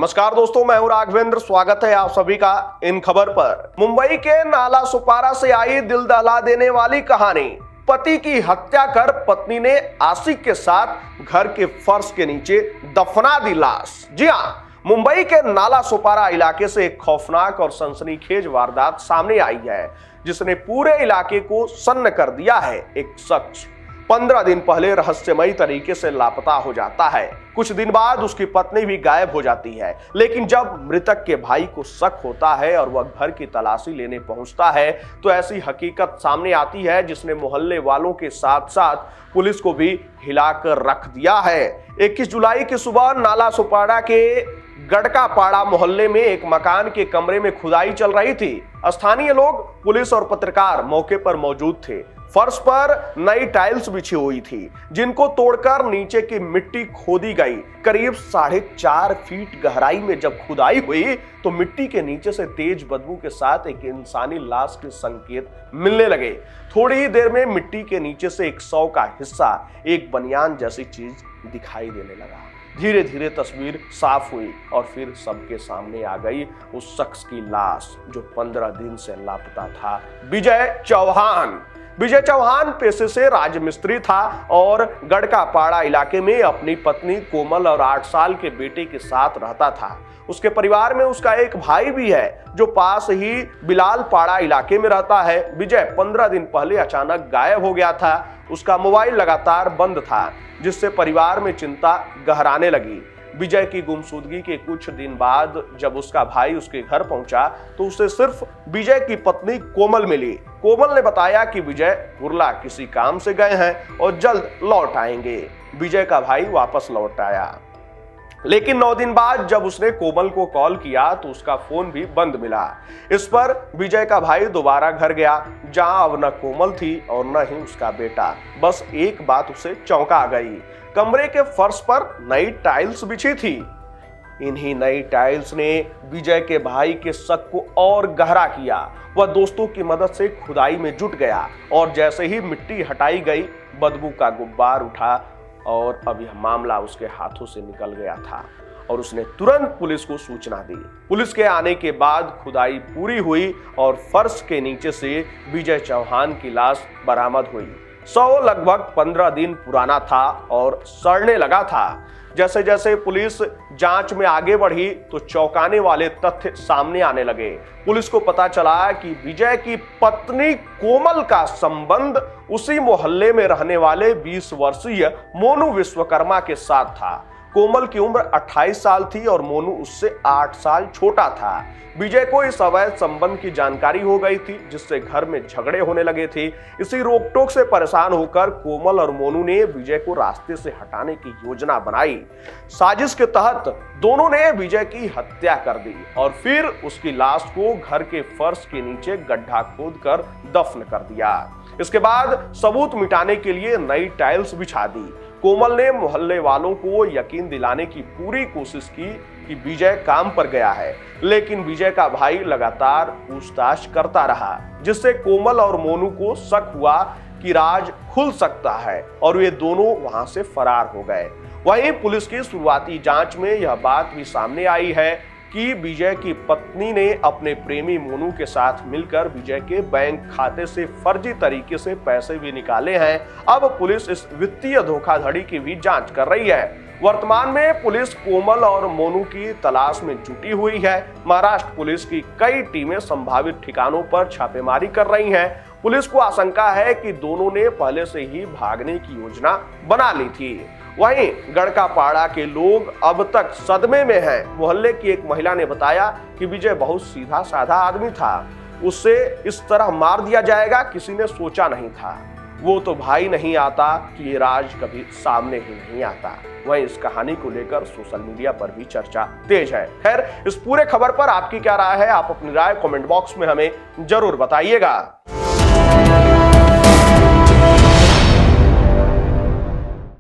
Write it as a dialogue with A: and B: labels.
A: नमस्कार दोस्तों, मैं हूं राघवेंद्र। स्वागत है आप सभी का इन खबर पर। मुंबई के नाला सुपारा से आई दिल दहला देने वाली कहानी। पति की हत्या कर पत्नी ने आशिक के साथ घर के फर्श के नीचे दफना दी लाश। जी हां, मुंबई के नाला सुपारा इलाके से एक खौफनाक और सनसनीखेज वारदात सामने आई है, जिसने पूरे इलाके को सन्न कर दिया है। एक शख्स 15 दिन पहले रहस्यमयी तरीके से लापता हो जाता है। कुछ दिन बाद उसकी पत्नी भी गायब हो जाती है। लेकिन जब मृतक के भाई को शक होता है और वह घर की तलाशी लेने पहुंचता है, तो ऐसी हकीकत सामने आती है जिसने मोहल्ले वालों के साथ साथ पुलिस को भी हिलाकर रख दिया है। 21 जुलाई की सुबह नाला सुपारा के गड़कापाड़ा मोहल्ले में एक मकान के कमरे में खुदाई चल रही थी। स्थानीय लोग, पुलिस और पत्रकार मौके पर मौजूद थे। फर्श पर नई टाइल्स बिछी हुई थी, जिनको तोड़कर नीचे की मिट्टी खोदी गई। करीब 4.5 फीट गहराई में जब खुदाई हुई, तो मिट्टी के नीचे से तेज बदबू के साथ एक इंसानी लाश के संकेत मिलने लगे। थोड़ी ही देर में मिट्टी के नीचे से एक शव का हिस्सा, एक बनियान जैसी चीज दिखाई देने लगा। धीरे धीरे तस्वीर साफ हुई और फिर सबके सामने आ गई उस शख्स की लाश, जो 15 दिन से लापता था। विजय चौहान। विजय चौहान पेशे से राजमिस्त्री था और गड़कापाड़ा इलाके में अपनी पत्नी कोमल और 8 साल के बेटे के साथ रहता था। उसके परिवार में उसका एक भाई भी है, जो पास ही बिलालपाड़ा इलाके में रहता है। विजय 15 दिन पहले अचानक गायब हो गया था। उसका मोबाइल लगातार बंद था, जिससे परिवार में चिंता गहराने लगी। विजय की गुमशुदगी के कुछ दिन बाद जब उसका भाई उसके घर पहुंचा, तो उसे सिर्फ विजय की पत्नी कोमल मिली। कोमल ने बताया कि विजय कुर्ला किसी काम से गए हैं और जल्द लौट आएंगे। विजय का भाई वापस लौट आया, लेकिन 9 दिन बाद जब उसने कोमल को कॉल किया तो उसका फोन भी बंद मिला। इस पर विजय का भाई दोबारा घर गया, जहां अब न कोमल थी और न ही उसका बेटा। बस एक बात उसे चौंका गई, कमरे के फर्श पर नई टाइल्स बिछी थी। इन्हीं नई टाइल्स ने विजय के भाई के शक को और गहरा किया। वह दोस्तों की मदद से खुदाई में जुट गया और जैसे ही मिट्टी हटाई गई, बदबू का गुब्बार उठा और अब यह मामला उसके हाथों से निकल गया था और उसने तुरंत पुलिस को सूचना दी। पुलिस के आने के बाद खुदाई पूरी हुई और फर्श के नीचे से विजय चौहान की लाश बरामद हुई। शव लगभग 15 दिन पुराना था और सड़ने लगा था। जैसे जैसे पुलिस जांच में आगे बढ़ी, तो चौंकाने वाले तथ्य सामने आने लगे। पुलिस को पता चला कि विजय की पत्नी कोमल का संबंध उसी मोहल्ले में रहने वाले 20 वर्षीय मोनू विश्वकर्मा के साथ था। कोमल की उम्र 28 साल थी और मोनू उससे 8 साल छोटा था। विजय को इस अवैध संबंध की जानकारी हो गई थी, जिससे घर में झगड़े होने लगे थे। इसी रोकटोक से परेशान होकर कोमल और मोनू ने विजय को रास्ते से हटाने की योजना बनाई। साजिश के तहत दोनों ने विजय की हत्या कर दी और फिर उसकी लाश को घर के फर्श के नीचे गड्ढा खोदकर दफन कर दिया। इसके बाद सबूत मिटाने के लिए नई टाइल्स बिछा दी। कोमल ने मोहल्ले वालों को यकीन दिलाने की पूरी कोशिश की कि विजय काम पर गया है, लेकिन विजय का भाई लगातार पूछताछ करता रहा, जिससे कोमल और मोनू को शक हुआ कि राज खुल सकता है और वे दोनों वहां से फरार हो गए। वहीं पुलिस की शुरुआती जांच में यह बात भी सामने आई है कि विजय की पत्नी ने अपने प्रेमी मोनू के साथ मिलकर विजय के बैंक खाते से फर्जी तरीके से पैसे भी निकाले हैं। अब पुलिस इस वित्तीय धोखाधड़ी की भी जांच कर रही है। वर्तमान में पुलिस कोमल और मोनू की तलाश में जुटी हुई है। महाराष्ट्र पुलिस की कई टीमें संभावित ठिकानों पर छापेमारी कर रही हैं। पुलिस को आशंका है कि दोनों ने पहले से ही भागने की योजना बना ली थी। वहीं गड़कापाड़ा के लोग अब तक सदमे में हैं। मोहल्ले की एक महिला ने बताया कि विजय बहुत सीधा साधा आदमी था, उससे इस तरह मार दिया जाएगा किसी ने सोचा नहीं था। वो तो भाई नहीं आता कि ये राज कभी सामने ही नहीं आता। वहीं इस कहानी को लेकर सोशल मीडिया पर भी चर्चा तेज है। खैर, इस पूरे खबर पर आपकी क्या राय है? आप अपनी राय कमेंट बॉक्स में हमें जरूर बताइएगा।